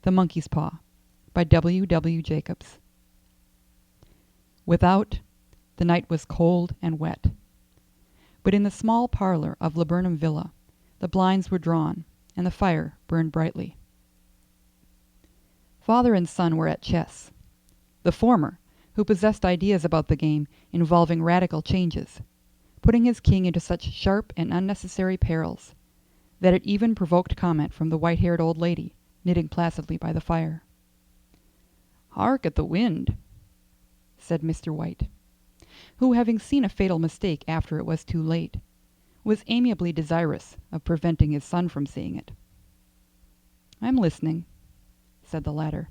The Monkey's Paw by W. W. Jacobs. Without, the night was cold and wet. But in the small parlor of Laburnum Villa, the blinds were drawn, and the fire burned brightly. Father and son were at chess. The former, who possessed ideas about the game involving radical changes, putting his king into such sharp and unnecessary perils that it even provoked comment from the white-haired old lady knitting placidly by the fire. "Hark at the wind," said Mr. White, who, having seen a fatal mistake after it was too late, was amiably desirous of preventing his son from seeing it. "I'm listening," said the latter,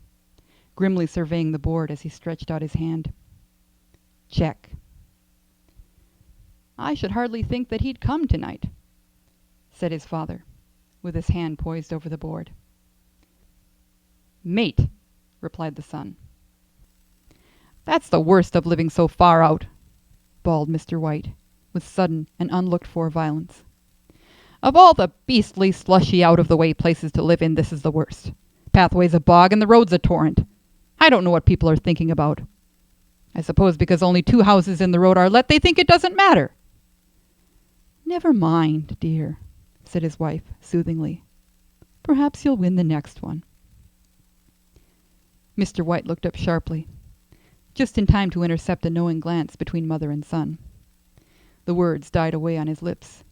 grimly surveying the board as he stretched out his hand. "Check." "I should hardly think that he'd come tonight," said his father, with his hand poised over the board. "Mate," replied the son. "That's the worst of living so far out," bawled Mr. White, with sudden and unlooked-for violence. "Of all the beastly, slushy, out-of-the-way places to live in, this is the worst. Pathway's a bog and the road's a torrent. I don't know what people are thinking about. I suppose because only 2 houses in the road are let, they think it doesn't matter." "Never mind, dear," said his wife soothingly. "Perhaps you'll win the next one." Mr. White looked up sharply, just in time to intercept a knowing glance between mother and son. The words died away on his lips,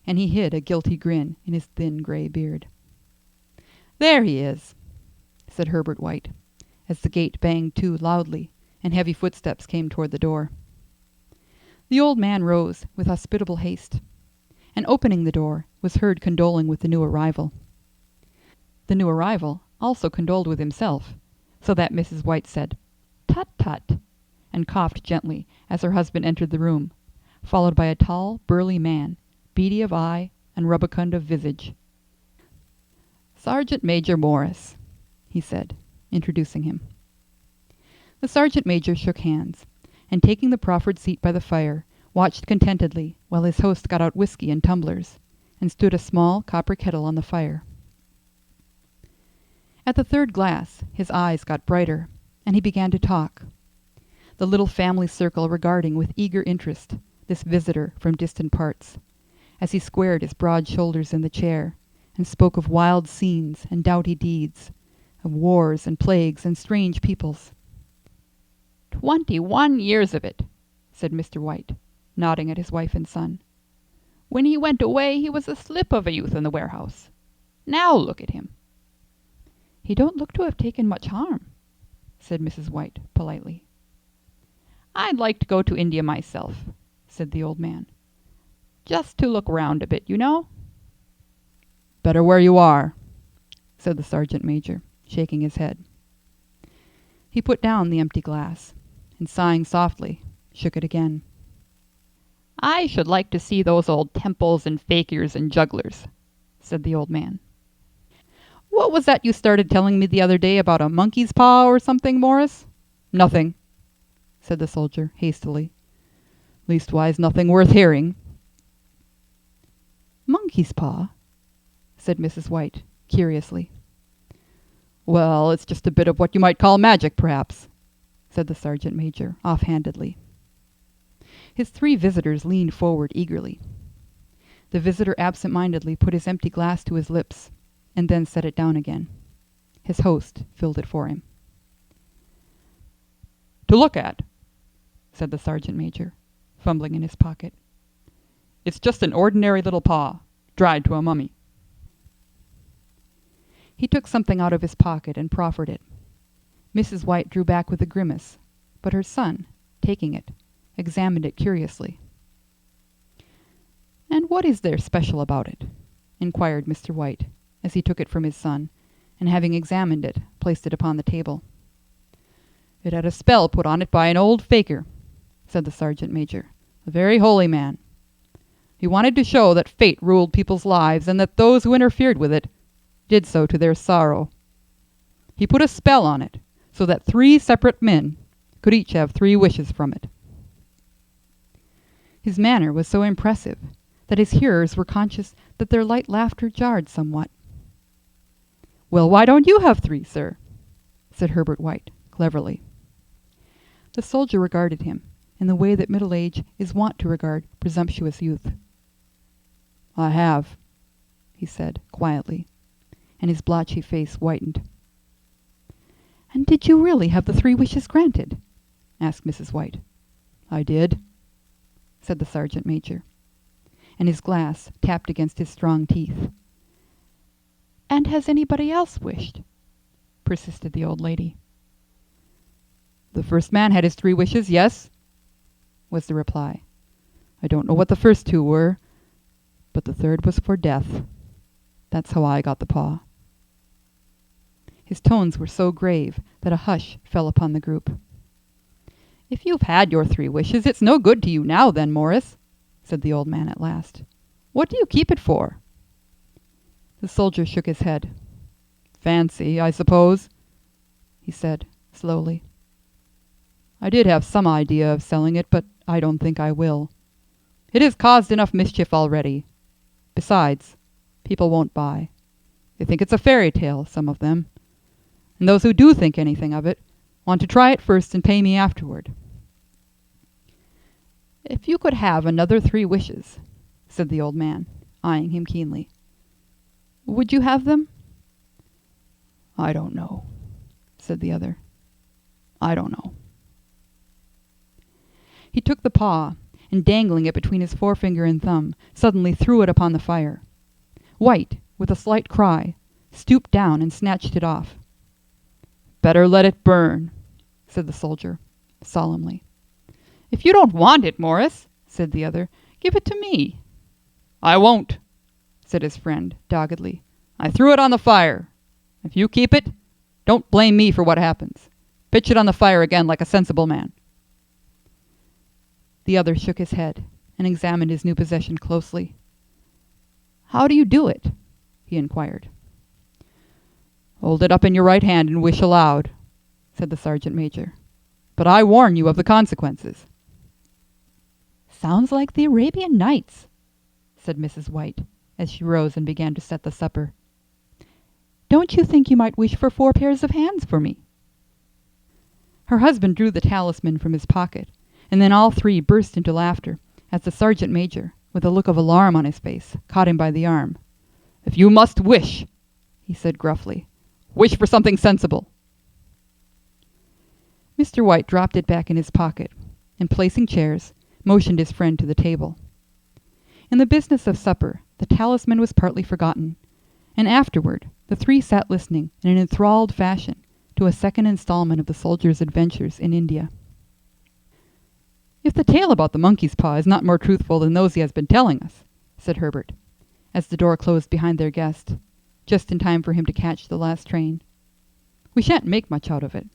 and he hid a guilty grin in his thin gray beard. "There he is," said Herbert White, as the gate banged to loudly and heavy footsteps came toward the door. The old man rose with hospitable haste, and opening the door was heard condoling with the new arrival. The new arrival also condoled with himself, so that Mrs. White said, "Tut, tut," and coughed gently as her husband entered the room, followed by a tall, burly man, beady of eye and rubicund of visage. "Sergeant Major Morris," he said, introducing him. The sergeant major shook hands, and taking the proffered seat by the fire, watched contentedly while his host got out whiskey in tumblers and stood a small copper kettle on the fire. At the 3rd glass his eyes got brighter, and he began to talk, the little family circle regarding with eager interest this visitor from distant parts, as he squared his broad shoulders in the chair and spoke of wild scenes and doughty deeds, of wars and plagues and strange peoples. 21 years of it," said Mr. White, nodding at his wife and son. "When he went away he was a slip of a youth in the warehouse. Now look at him." "He don't look to have taken much harm," said Mrs. White politely. "I'd like to go to India myself," said the old man. "Just to look round a bit, you know." "Better where you are," said the sergeant major, shaking his head. He put down the empty glass, and sighing softly, shook it again. "I should like to see those old temples and fakirs and jugglers," said the old man. "What was that you started telling me the other day about a monkey's paw or something, Morris?" "Nothing," said the soldier hastily. "Leastwise, nothing worth hearing." "Monkey's paw?" said Mrs. White, curiously. "Well, it's just a bit of what you might call magic, perhaps," said the sergeant major, offhandedly. His 3 visitors leaned forward eagerly. The visitor absent-mindedly put his empty glass to his lips, and then set it down again. His host filled it for him. "To look at," said the sergeant major, fumbling in his pocket. "It's just an ordinary little paw, dried to a mummy." He took something out of his pocket and proffered it. Mrs. White drew back with a grimace, but her son, taking it, examined it curiously. "And what is there special about it?" inquired Mr. White, as he took it from his son, and having examined it, placed it upon the table. "It had a spell put on it by an old fakir," said the sergeant major, "a very holy man. He wanted to show that fate ruled people's lives, and that those who interfered with it did so to their sorrow. He put a spell on it, so that 3 separate men could each have 3 wishes from it." His manner was so impressive that his hearers were conscious that their light laughter jarred somewhat. "Well, why don't you have 3, sir?" said Herbert White, cleverly. The soldier regarded him in the way that middle age is wont to regard presumptuous youth. "I have," he said, quietly, and his blotchy face whitened. "And did you really have the 3 wishes granted?" asked Mrs. White. "I did," said the sergeant major, and his glass tapped against his strong teeth. "And has anybody else wished?" persisted the old lady. "The first man had his 3 wishes, yes," was the reply. "I don't know what the first 2 were, but the 3rd was for death. That's how I got the paw." His tones were so grave that a hush fell upon the group. "If you've had your 3 wishes, it's no good to you now, then, Morris," said the old man at last. "What do you keep it for?" The soldier shook his head. "Fancy, I suppose," he said, slowly. "I did have some idea of selling it, but I don't think I will. It has caused enough mischief already. Besides, people won't buy. They think it's a fairy tale, some of them. And those who do think anything of it want to try it first and pay me afterward." "If you could have another 3 wishes," said the old man, eyeing him keenly, "would you have them?" "I don't know," said the other. "I don't know." He took the paw, and dangling it between his forefinger and thumb, suddenly threw it upon the fire. White, with a slight cry, stooped down and snatched it off. "Better let it burn," said the soldier, solemnly. "If you don't want it, Morris," said the other, "give it to me." "I won't," said his friend, doggedly. "I threw it on the fire. If you keep it, don't blame me for what happens. Pitch it on the fire again like a sensible man." The other shook his head and examined his new possession closely. "How do you do it?" he inquired. "Hold it up in your right hand and wish aloud," said the sergeant major. "But I warn you of the consequences." "Sounds like the Arabian Nights," said Mrs. White, as she rose and began to set the supper. "Don't you think you might wish for 4 pairs of hands for me?" Her husband drew the talisman from his pocket, and then all 3 burst into laughter as the sergeant major, with a look of alarm on his face, caught him by the arm. "If you must wish," he said gruffly, "wish for something sensible." Mr. White dropped it back in his pocket, and placing chairs, motioned his friend to the table. In the business of supper, the talisman was partly forgotten, and afterward the 3 sat listening in an enthralled fashion to a second installment of the soldier's adventures in India. "If the tale about the monkey's paw is not more truthful than those he has been telling us," said Herbert, as the door closed behind their guest, just in time for him to catch the last train, "we shan't make much out of it."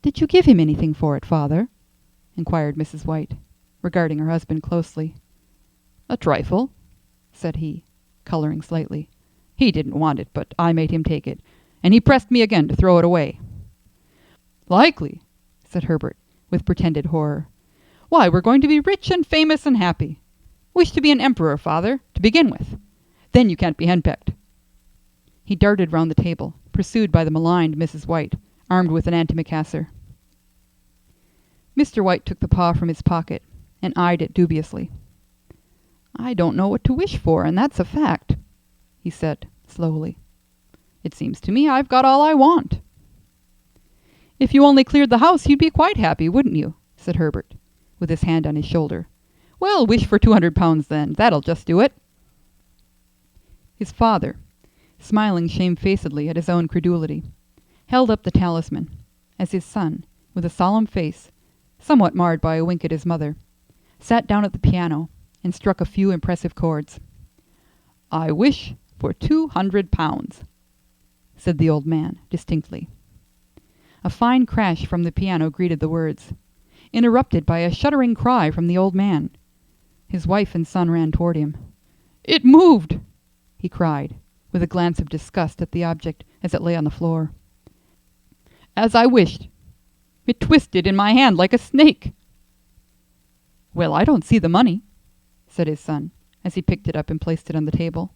"Did you give him anything for it, father?" inquired Mrs. White, regarding her husband closely. "A trifle," said he, coloring slightly. "He didn't want it, but I made him take it, and he pressed me again to throw it away." "Likely," said Herbert, with pretended horror. "Why, we're going to be rich and famous and happy. Wish to be an emperor, father, to begin with. Then you can't be henpecked." He darted round the table, pursued by the maligned Mrs. White, armed with an antimacassar. Mr. White took the paw from his pocket and eyed it dubiously. "I don't know what to wish for, and that's a fact," he said, slowly. "It seems to me I've got all I want." "If you only cleared the house, you'd be quite happy, wouldn't you?" said Herbert, with his hand on his shoulder. "Well, wish for 200 pounds then. That'll just do it." His father, smiling shamefacedly at his own credulity, held up the talisman, as his son, with a solemn face, somewhat marred by a wink at his mother, sat down at the piano and struck a few impressive chords. "I wish for 200 pounds, said the old man, distinctly. A fine crash from the piano greeted the words, interrupted by a shuddering cry from the old man. His wife and son ran toward him. "It moved!" he cried, with a glance of disgust at the object as it lay on the floor. "As I wished. It twisted in my hand like a snake." "Well, I don't see the money," said his son, as he picked it up and placed it on the table.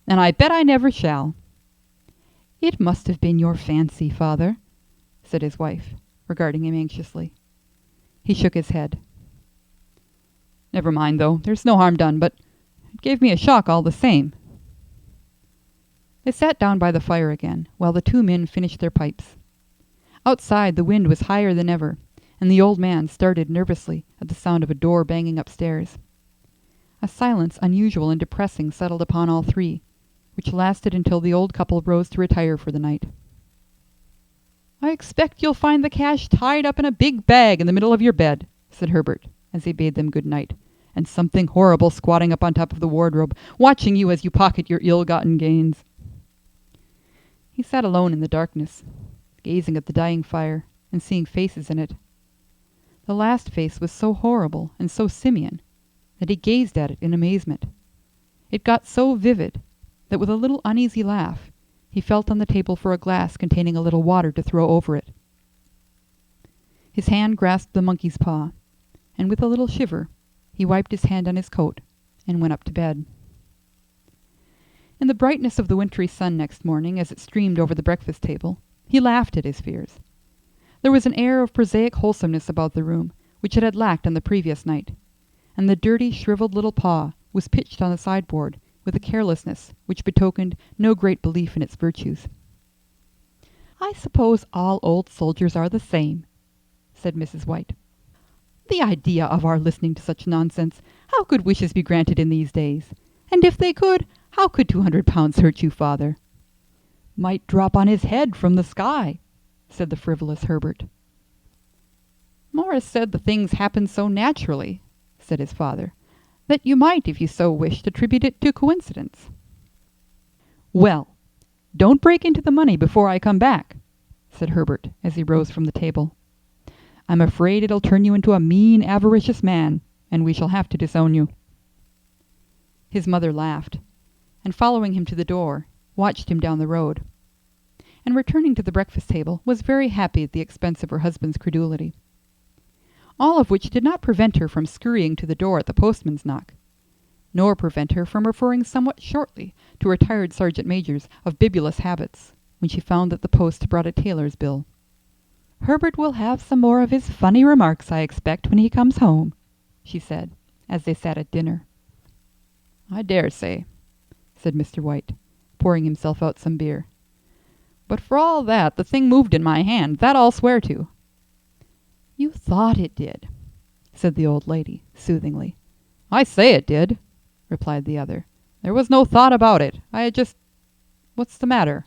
"And I bet I never shall." "It must have been your fancy, father," said his wife, regarding him anxiously. He shook his head. "Never mind, though. There's no harm done, but it gave me a shock all the same." They sat down by the fire again, while the two men finished their pipes. Outside the wind was higher than ever, and the old man started nervously at the sound of a door banging upstairs. A silence unusual and depressing settled upon all three, which lasted until the old couple rose to retire for the night. "I expect you'll find the cash tied up in a big bag in the middle of your bed," said Herbert, as he bade them good night, "and something horrible squatting up on top of the wardrobe, watching you as you pocket your ill-gotten gains." He sat alone in the darkness, gazing at the dying fire and seeing faces in it. The last face was so horrible and so simian that he gazed at it in amazement. It got so vivid that with a little uneasy laugh he felt on the table for a glass containing a little water to throw over it. His hand grasped the monkey's paw, and with a little shiver he wiped his hand on his coat and went up to bed. In the brightness of the wintry sun next morning, as it streamed over the breakfast table, he laughed at his fears. There was an air of prosaic wholesomeness about the room which it had lacked on the previous night, and the dirty, shriveled little paw was pitched on the sideboard with a carelessness which betokened no great belief in its virtues. "I suppose all old soldiers are the same," said Mrs. White. "The idea of our listening to such nonsense! How could wishes be granted in these days? And if they could, how could 200 pounds hurt you, father?" "Might drop on his head from the sky," said the frivolous Herbert. "Morris said the things happened so naturally," said his father, "that you might, if you so wished, attribute it to coincidence." "Well, don't break into the money before I come back," said Herbert, as he rose from the table. "I'm afraid it'll turn you into a mean, avaricious man, and we shall have to disown you." His mother laughed, and following him to the door, watched him down the road, and returning to the breakfast table, was very happy at the expense of her husband's credulity. All of which did not prevent her from scurrying to the door at the postman's knock, nor prevent her from referring somewhat shortly to retired sergeant majors of bibulous habits, when she found that the post brought a tailor's bill. "Herbert will have some more of his funny remarks, I expect, when he comes home," she said, as they sat at dinner. "I dare say," said Mr. White, pouring himself out some beer. "But for all that, the thing moved in my hand, that I'll swear to." "You thought it did," said the old lady, soothingly. "I say it did," replied the other. "There was no thought about it. I had just— What's the matter?"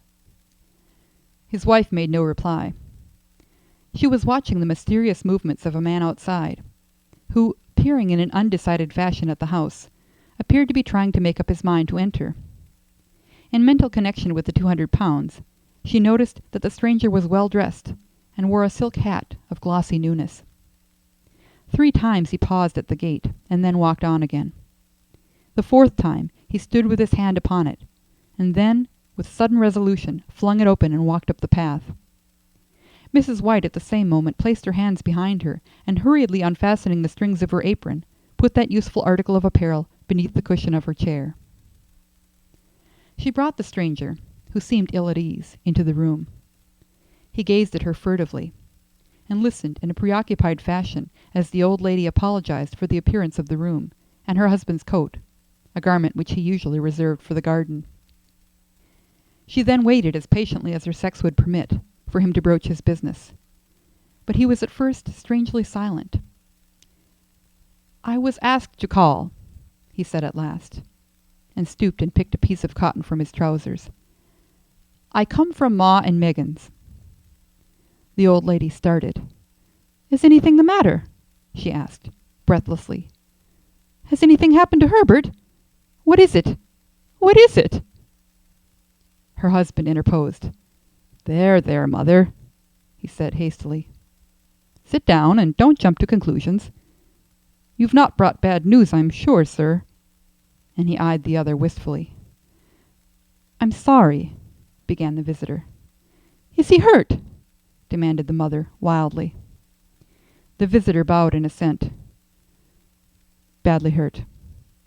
His wife made no reply. She was watching the mysterious movements of a man outside, who, peering in an undecided fashion at the house, appeared to be trying to make up his mind to enter. In mental connection with the 200 pounds, she noticed that the stranger was well dressed and wore a silk hat of glossy newness. 3 times he paused at the gate and then walked on again. The 4th time he stood with his hand upon it, and then, with sudden resolution, flung it open and walked up the path. Mrs. White at the same moment placed her hands behind her, and hurriedly unfastening the strings of her apron, put that useful article of apparel beneath the cushion of her chair. She brought the stranger, who seemed ill at ease, into the room. He gazed at her furtively, and listened in a preoccupied fashion as the old lady apologized for the appearance of the room and her husband's coat, a garment which he usually reserved for the garden. She then waited as patiently as her sex would permit for him to broach his business, but he was at first strangely silent. "I was asked to call," he said at last, and stooped and picked a piece of cotton from his trousers. "I come from Ma and Megan's." The old lady started. "Is anything the matter?" she asked, breathlessly. "Has anything happened to Herbert? What is it? What is it?" Her husband interposed. "There, there, mother," he said hastily. "Sit down and don't jump to conclusions. You've not brought bad news, I'm sure, sir." And he eyed the other wistfully. "I'm sorry," began the visitor. "Is he hurt?" demanded the mother, wildly. The visitor bowed in assent. "Badly hurt,"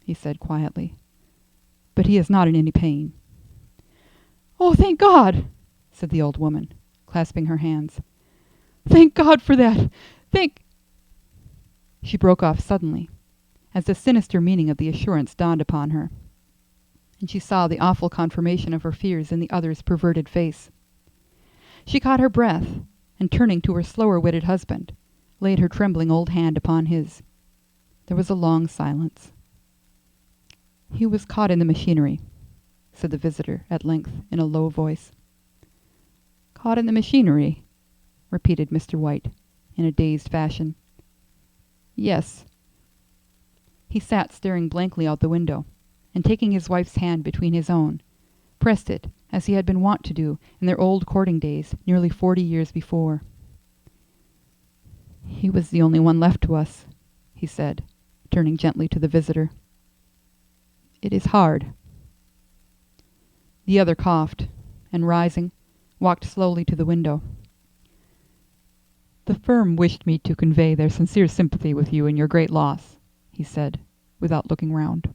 he said quietly, "but he is not in any pain." "Oh, thank God!" said the old woman, clasping her hands. "Thank God for that! Thank—" She broke off suddenly, as the sinister meaning of the assurance dawned upon her, and she saw the awful confirmation of her fears in the other's perverted face. She caught her breath, and turning to her slower-witted husband, laid her trembling old hand upon his. There was a long silence. "He was caught in the machinery," said the visitor at length in a low voice. "Caught in the machinery?" repeated Mr. White, in a dazed fashion. "Yes." He sat staring blankly out the window, and taking his wife's hand between his own, pressed it as he had been wont to do in their old courting days nearly 40 years before. "He was the only one left to us," he said, turning gently to the visitor. "It is hard." The other coughed, and rising, walked slowly to the window. "The firm wished me to convey their sincere sympathy with you in your great loss," he said, without looking round.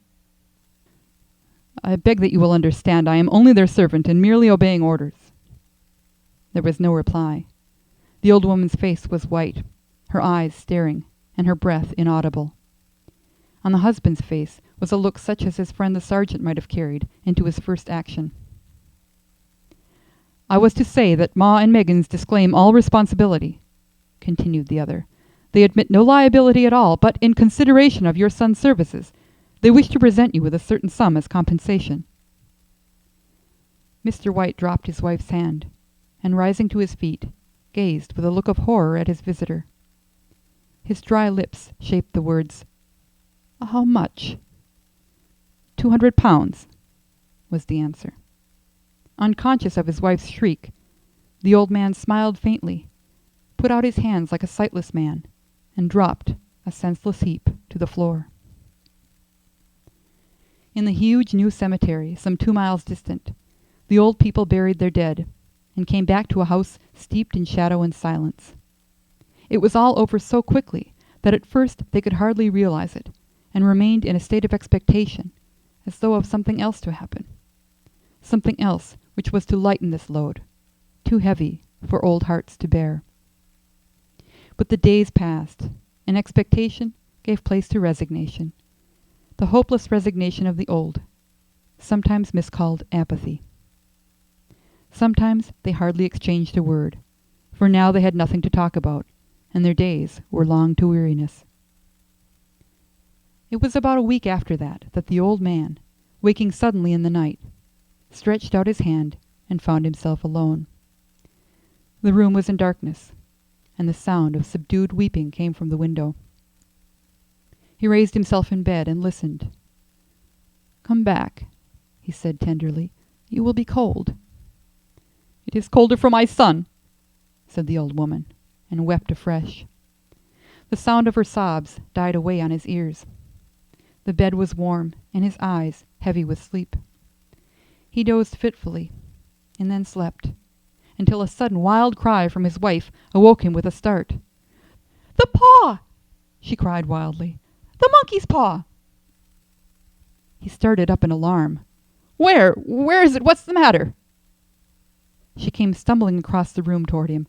"I beg that you will understand I am only their servant and merely obeying orders." There was no reply. The old woman's face was white, her eyes staring, and her breath inaudible. On the husband's face was a look such as his friend the sergeant might have carried into his first action. "I was to say that Ma and Meggins disclaim all responsibility," continued the other. "They admit no liability at all, but in consideration of your son's services, they wish to present you with a certain sum as compensation." Mr. White dropped his wife's hand, and rising to his feet, gazed with a look of horror at his visitor. His dry lips shaped the words, "How much?" £200, was the answer. Unconscious of his wife's shriek, the old man smiled faintly, put out his hands like a sightless man, and dropped, a senseless heap, to the floor. In the huge new cemetery, some 2 miles distant, the old people buried their dead, and came back to a house steeped in shadow and silence. It was all over so quickly that at first they could hardly realize it, and remained in a state of expectation, as though of something else to happen. Something else which was to lighten this load, too heavy for old hearts to bear. But the days passed, and expectation gave place to resignation, the hopeless resignation of the old, sometimes miscalled apathy. Sometimes they hardly exchanged a word, for now they had nothing to talk about, and their days were long to weariness. It was about a week after that the old man, waking suddenly in the night, stretched out his hand and found himself alone. The room was in darkness, and the sound of subdued weeping came from the window. He raised himself in bed and listened. "Come back," he said tenderly. "You will be cold." "It is colder for my son," said the old woman, and wept afresh. The sound of her sobs died away on his ears. The bed was warm, and his eyes heavy with sleep. He dozed fitfully, and then slept, until a sudden wild cry from his wife awoke him with a start. "The paw!" she cried wildly. "The monkey's paw!" He started up in alarm. Where is it? What's the matter?" She came stumbling across the room toward him.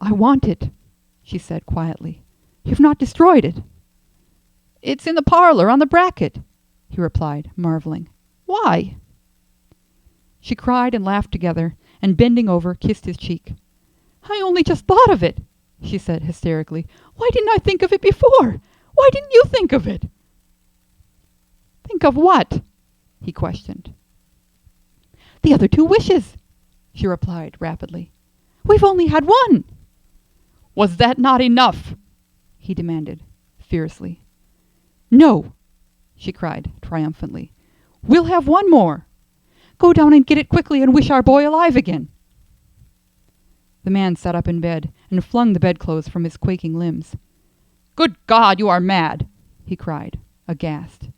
"I want it," she said quietly. "You've not destroyed it." "It's in the parlor on the bracket," he replied, marveling. "Why?" She cried and laughed together, and bending over, kissed his cheek. "I only just thought of it," she said hysterically. "Why didn't I think of it before? Why didn't you think of it?" "Think of what?" he questioned. "The other 2 wishes," she replied rapidly. "We've only had one." "Was that not enough?" he demanded, fiercely. "No," she cried triumphantly. "We'll have one more. Go down and get it quickly and wish our boy alive again." The man sat up in bed and flung the bedclothes from his quaking limbs. "Good God, you are mad!" he cried, aghast.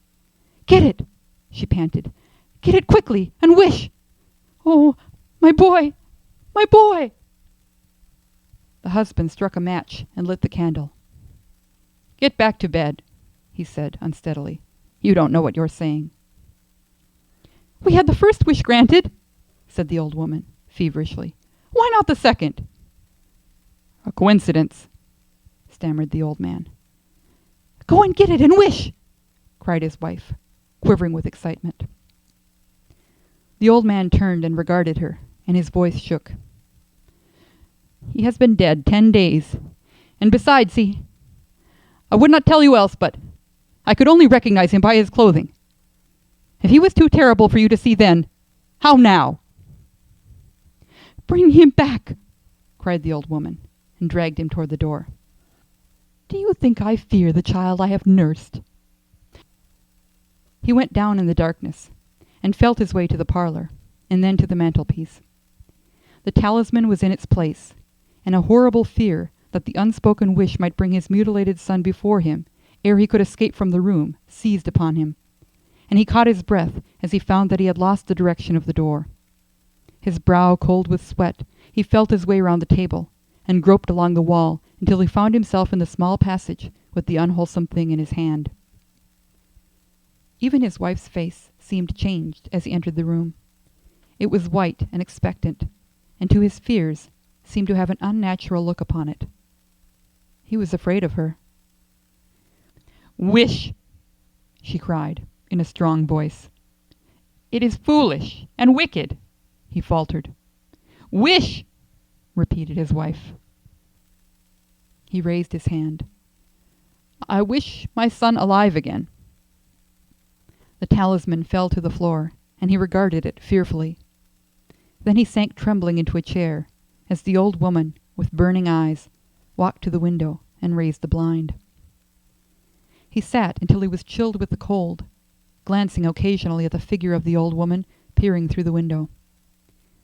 "Get it!" she panted. "Get it quickly and wish! Oh, my boy! My boy!" The husband struck a match and lit the candle. "Get back to bed," he said unsteadily. "You don't know what you're saying." "We had the first wish granted," said the old woman feverishly. Why not the second?" "A coincidence," stammered the old man. "Go and get it and wish," cried his wife, quivering with excitement. The old man turned and regarded her, and his voice shook. "He has been dead 10 days, and besides, I would not tell you else, but I could only recognize him by his clothing. If he was too terrible for you to see then, how now?" "Bring him back," cried the old woman, and dragged him toward the door. "Do you think I fear the child I have nursed?" He went down in the darkness, and felt his way to the parlor, and then to the mantelpiece. The talisman was in its place, and a horrible fear that the unspoken wish might bring his mutilated son before him ere he could escape from the room seized upon him, and he caught his breath as he found that he had lost the direction of the door. His brow cold with sweat, he felt his way round the table, and groped along the wall until he found himself in the small passage with the unwholesome thing in his hand. Even his wife's face seemed changed as he entered the room. It was white and expectant, and to his fears seemed to have an unnatural look upon it. He was afraid of her. "Wish!" she cried, in a strong voice. "It is foolish and wicked," he faltered. "Wish!" repeated his wife. He raised his hand. "I wish my son alive again." The talisman fell to the floor, and he regarded it fearfully. Then he sank trembling into a chair, as the old woman, with burning eyes, walked to the window and raised the blind. He sat until he was chilled with the cold, glancing occasionally at the figure of the old woman peering through the window.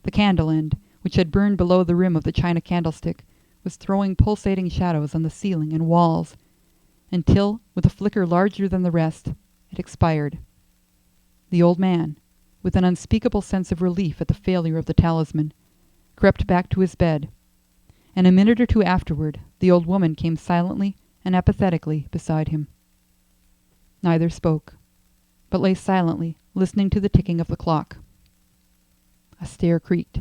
The candle end, which had burned below the rim of the china candlestick, was throwing pulsating shadows on the ceiling and walls, until, with a flicker larger than the rest, it expired. The old man, with an unspeakable sense of relief at the failure of the talisman, crept back to his bed, and a minute or two afterward the old woman came silently and apathetically beside him. Neither spoke, but lay silently listening to the ticking of the clock. A stair creaked,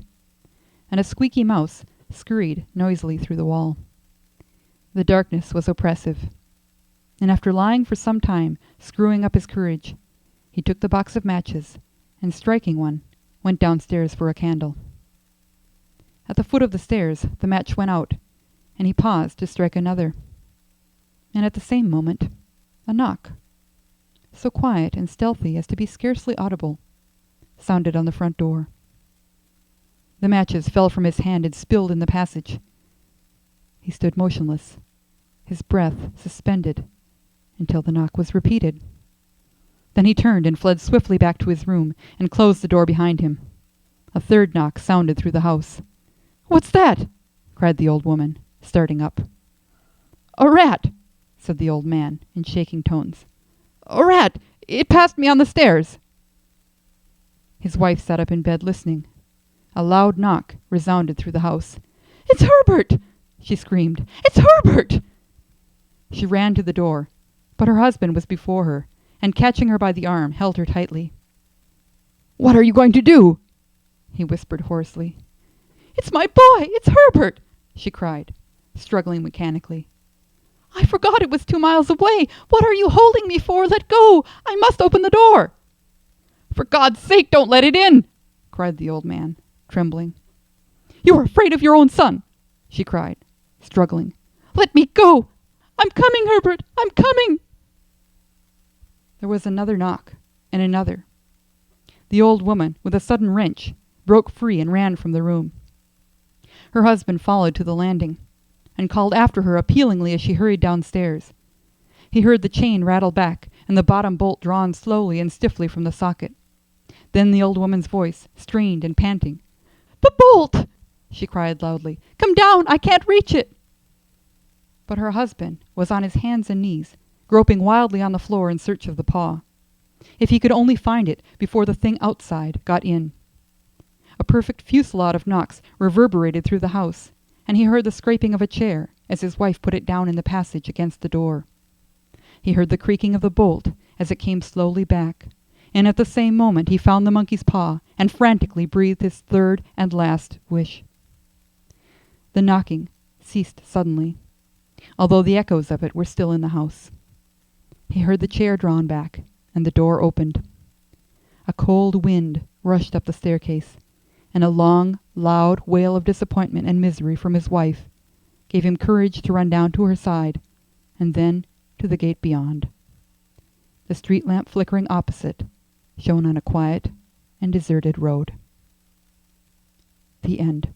and a squeaky mouse scurried noisily through the wall. The darkness was oppressive, and after lying for some time screwing up his courage, he took the box of matches, and striking one, went downstairs for a candle. At the foot of the stairs the match went out, and he paused to strike another. And at the same moment a knock, so quiet and stealthy as to be scarcely audible, sounded on the front door. The matches fell from his hand and spilled in the passage. He stood motionless, his breath suspended, until the knock was repeated. Then he turned and fled swiftly back to his room and closed the door behind him. A third knock sounded through the house. "What's that?" cried the old woman, starting up. "A rat," said the old man in shaking tones. "A rat! It passed me on the stairs." His wife sat up in bed listening. A loud knock resounded through the house. "It's Herbert!" she screamed. "It's Herbert!" She ran to the door, but her husband was before her, and catching her by the arm, held her tightly. "What are you going to do?" he whispered hoarsely. "It's my boy! It's Herbert!" she cried, struggling mechanically. "I forgot it was 2 miles away. What are you holding me for? Let go! I must open the door!" "For God's sake, don't let it in!" cried the old man, trembling. "You are afraid of your own son!" she cried, struggling. "Let me go! I'm coming, Herbert! I'm coming!" There was another knock, and another. The old woman, with a sudden wrench, broke free and ran from the room. Her husband followed to the landing, and called after her appealingly as she hurried downstairs. He heard the chain rattle back, and the bottom bolt drawn slowly and stiffly from the socket. Then the old woman's voice, strained and panting. "The bolt!" she cried loudly. "Come down! I can't reach it!" But her husband was on his hands and knees, groping wildly on the floor in search of the paw. If he could only find it before the thing outside got in. A perfect fusillade of knocks reverberated through the house, and he heard the scraping of a chair as his wife put it down in the passage against the door. He heard the creaking of the bolt as it came slowly back, and at the same moment he found the monkey's paw and frantically breathed his third and last wish. The knocking ceased suddenly, although the echoes of it were still in the house. He heard the chair drawn back, and the door opened. A cold wind rushed up the staircase, and a long, loud wail of disappointment and misery from his wife gave him courage to run down to her side, and then to the gate beyond. The street lamp flickering opposite shone on a quiet and deserted road. The end.